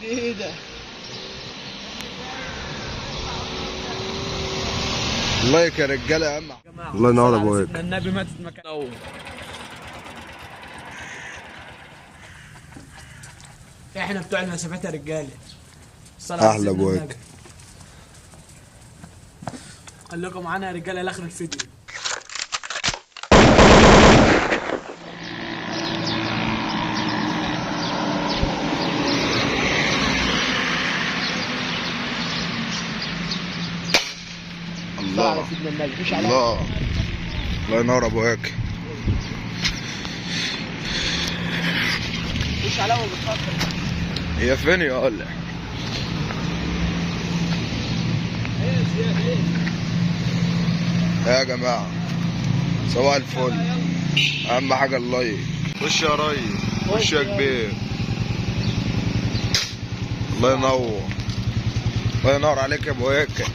ايه ده؟ لايك يا رجاله يا عم. الله ينور ابوك. النبي ماتت مكانه. احنا بتوع المسافات يا رجاله. احلى ابوك. خليكم معانا يا رجاله لاخر الفيديو. الله الله الله ينور ابوك. مش على اول بتفكر هي فين يا ولا؟ يا جماعه صباح الفل. اهم حاجه اللايك. خش يا ريس، خش يا كبير. الله ينور، الله ينور عليك يا ابوك.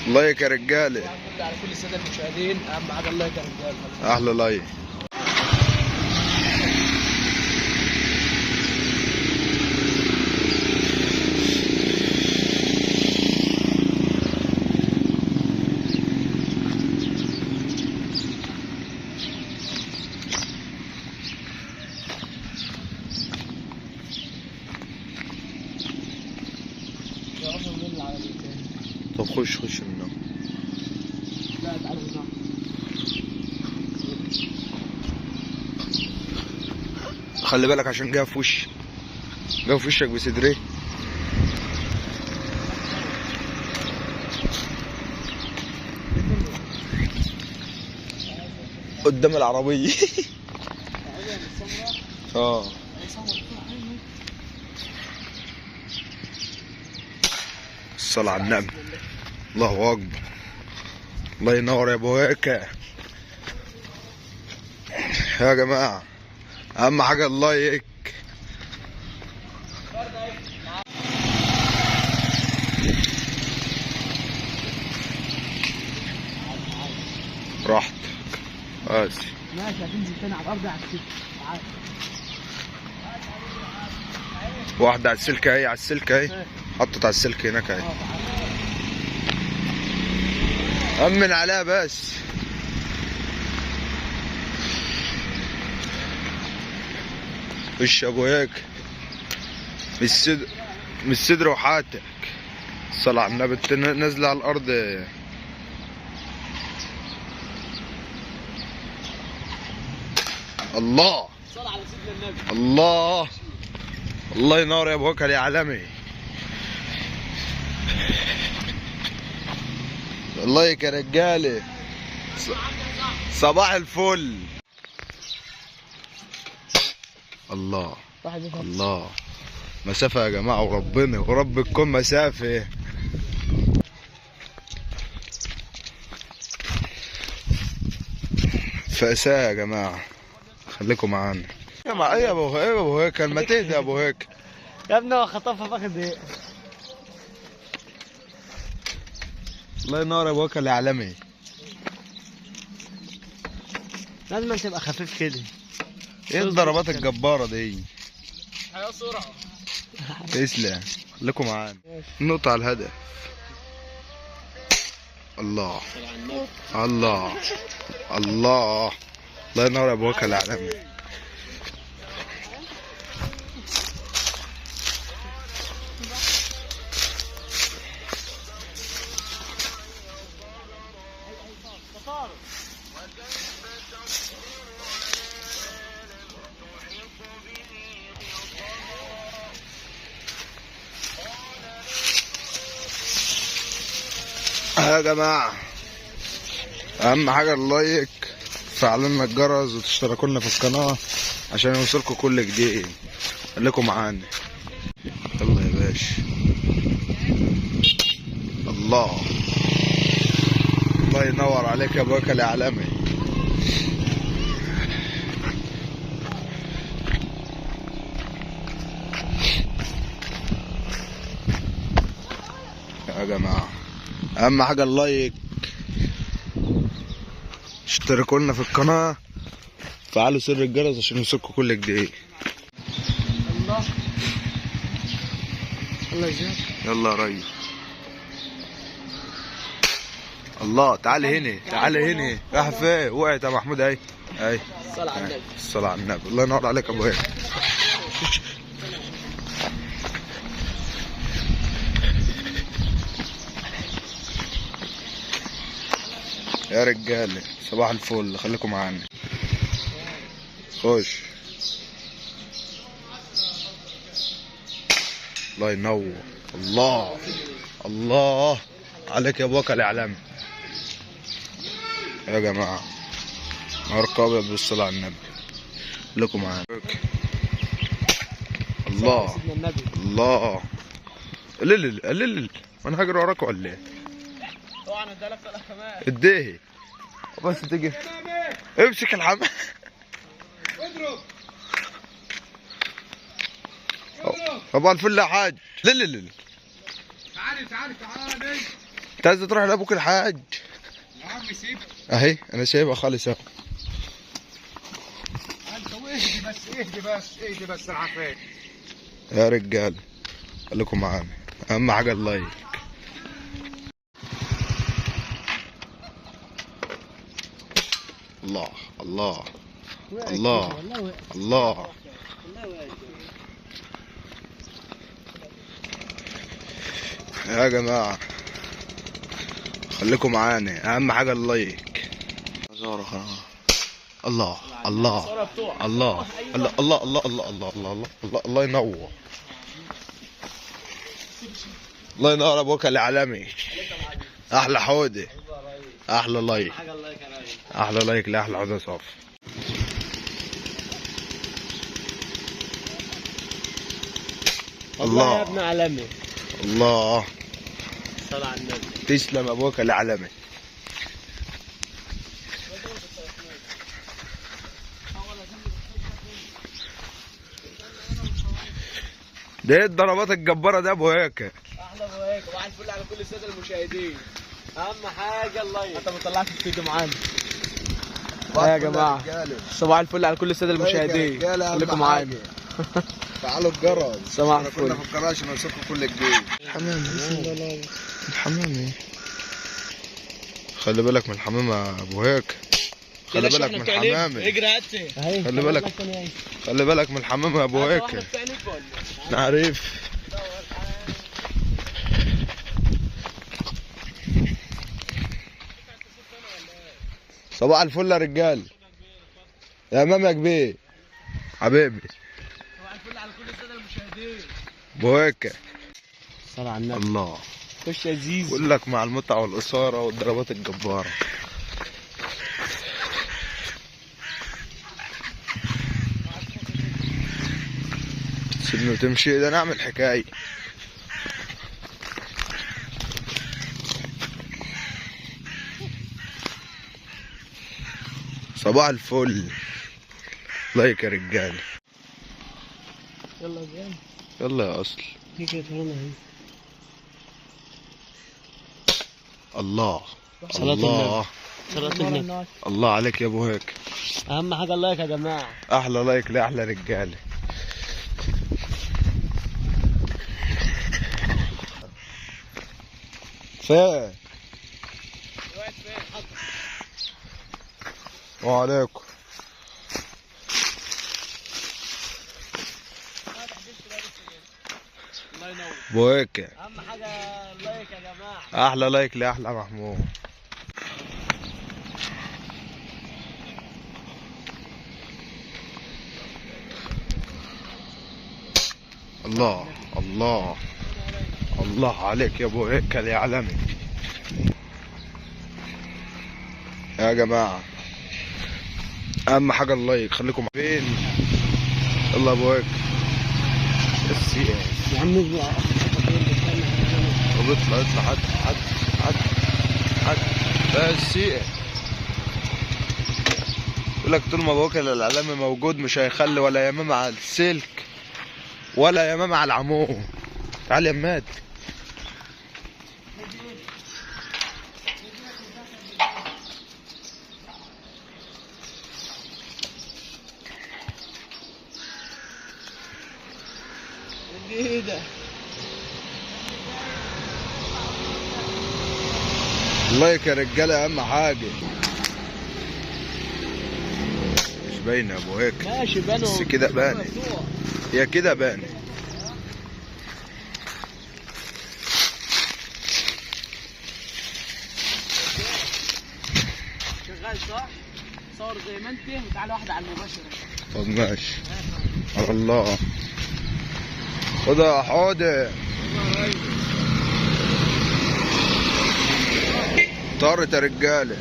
لايك يا رجاله. على كل الساده المشاهدين، اهم حاجه اللايك يا رجاله. احلى لايك. طب خش منه. لا تعالى هنا. خلي بالك عشان جاي في وشك، جاي في وشك بصدري. قدام العربية. اه الصلاة على النبي. الله اكبر. الله ينور يا ابوكا. يا جماعة اهم حاجة اللايك. راحتك بس. ماشي هتنزل تاني على الارض على السلك. تعال. واحدة على السلك اهي، على السلك اهي. حطت على السلك هناك اهي. أمن عليها بس. وش ابوياك من الصدر وحاتك. الصلاة على النبي. نازلة على الأرض. الله صل على سيدنا النبي. الله الله ينور يا ابوك يا عالمي. الله يا رجاله. صباح الفل. الله الله. مسافة يا جماعة وربنا ورب تكون مسافة. فأساء يا جماعة. خليكم معانا يا جماعة. ايه يا ابو ايه يا ابو هيك ما تهدى يا ابو هيك يا ابني هو خطفها فاخد ايه؟ الله ينور يا ابو هيك العالمي. لازم تبقى خفيف كده. ايه الضربات الجبارة دي؟ حياة سرعة. تسلم. خليكم معانا. نقطة على الهدف. الله الله الله. الله ينور يا ابو هيك العالمي. يا جماعة أهم حاجة اللايك، تفعلوا لنا الجرس وتشتركوا لنا في القناة عشان يوصلكوا كل جديد. خليكم معانا. يلا يا باشا. الله الله ينور عليك يا ابوك العالمي. يا جماعة اهم حاجة اللايك، اشتركوا لنا في القناة، فعلوا سر الجرس عشان يوصلكوا كل جديد. يلا يا زياد. يلا يا ريس. الله، تعالى هنا تعالى هنا. راح فين؟ وقعت يا محمود اهي. اهي الصلاة على النبي. الصلاة على النبي. الله ينور عليك يا ابو هيك. يا رجاله صباح الفل، خليكم معانا. خش. الله ينور. الله الله عليك يا ابو وكل اعلامي. يا جماعه نهار ابيض بالصلاه على النبي. خليكم معانا. الله سيدنا النبي. الله. قلل قلل، وانا هجري وراكم ولا ايه؟ طبعا ادالك طلع كمان. اديه بس تيجي امسك الحمام. اضرب. صباح الفل يا حاج. لل تعالى تعالى تعالى. انت عايز تروح لابوك الحاج؟ يا عم سيب. اهي انا سايبها خالص اهو. انت واهدي بس اهدي بس اهدي بس العفاف. يا رجال خليكم معانا، اهم حاجه اللايك. الله الله الله الله. يا جماعه خليكم معانا، اهم حاجه اللايك. الله الله الله الله الله الله الله الله الله الله الله الله ينور. الله ينور ابوك الاعلامي. احلى حوده، احلى لايك، احلى لايك لاحلى حوده صافي. الله يا ابن عالمي. الله. صلى على النبي. تسلم ابوك الاعلامي. ده ايه الضربات الجباره ده ابو هيك؟ احلى ابو هيك. وعلى الفل على كل الساده المشاهدين. اهم حاجه اللايك. انت ما طلعتش الفيديو معانا. يا جماعه صباح الفل على كل الساده المشاهدين. خليكم معانا. تعالوا الجرس. صباح الفل. كنا في القناه عشان نوصلكم كل جديد. الحمام الحمام ايه؟ خلي بالك من الحمام يا ابو هيك. خلي بالك من الحمام. اجري هاتي. خلي بالك، خلي بالك من الحمام يا ابو هيك. عارف. صباح الفل يا رجال. يا امام يا كبير حبيبي. صباح الفل على كل الساده المشاهدين. ابو هيك. صلى على النبي. الله. خش يا زيزو. بقول لك مع المتعه والاثاره والضربات الجباره. سيبني وتمشي، ده نعمل حكايه. صباح الفل. لايك يا رجاله. يلا يا زين. يلا يا اصل. الله صلاة الله صلاة النبي. الله عليك يا ابو هيك. اهم حاجه اللايك يا جماعه. احلى لايك لاحلى رجاله. فين؟ وعليكم. الله ينور. ابو هيك. اهم حاجه اللايك يا جماعه. احلى لايك لاحلى محمود. الله الله الله عليك يا ابو هيك يا عالمي. يا جماعه اهم حاجه اللايك. خليكم فين. يلا يا ابو هيك. بس يا عم اطلع. طب اطلع اطلع. حد بس يقول لك طول ما ابو هيك الاعلامي موجود مش هيخلي ولا يمام على السلك ولا يمام على العمود. تعال يا مات. ايه ده؟ اللايك يا رجاله اهم حاجه. مش باينه يا ابو هيك. ماشي بانوا بس كده بانت. هي كده بانت. شغال صح؟ صور زي ما انت وتعالى واحده على المباشر. طب ماشي. على الله. خد يا حوده. طارت يا رجاله.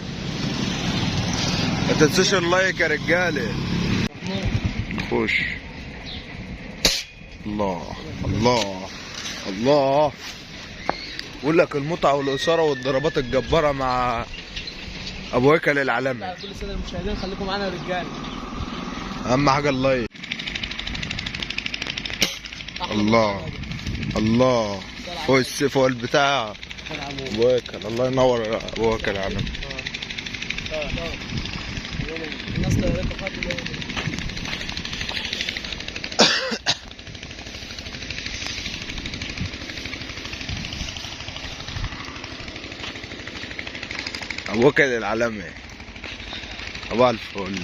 ما تنسوش اللايك يا رجاله. خش. الله الله الله. بقول لك المتعه والاثاره والضربات الجباره مع ابو هيكل العالمي. كل الساده المشاهدين خليكم معانا يا رجاله. اهم حاجه اللايك. الله الله. فوق السيف فوق البتاع. ابو هيكل الله ينور ابو هيكل العالمي. الناس ابو هيكل العالمي. ابو الفل.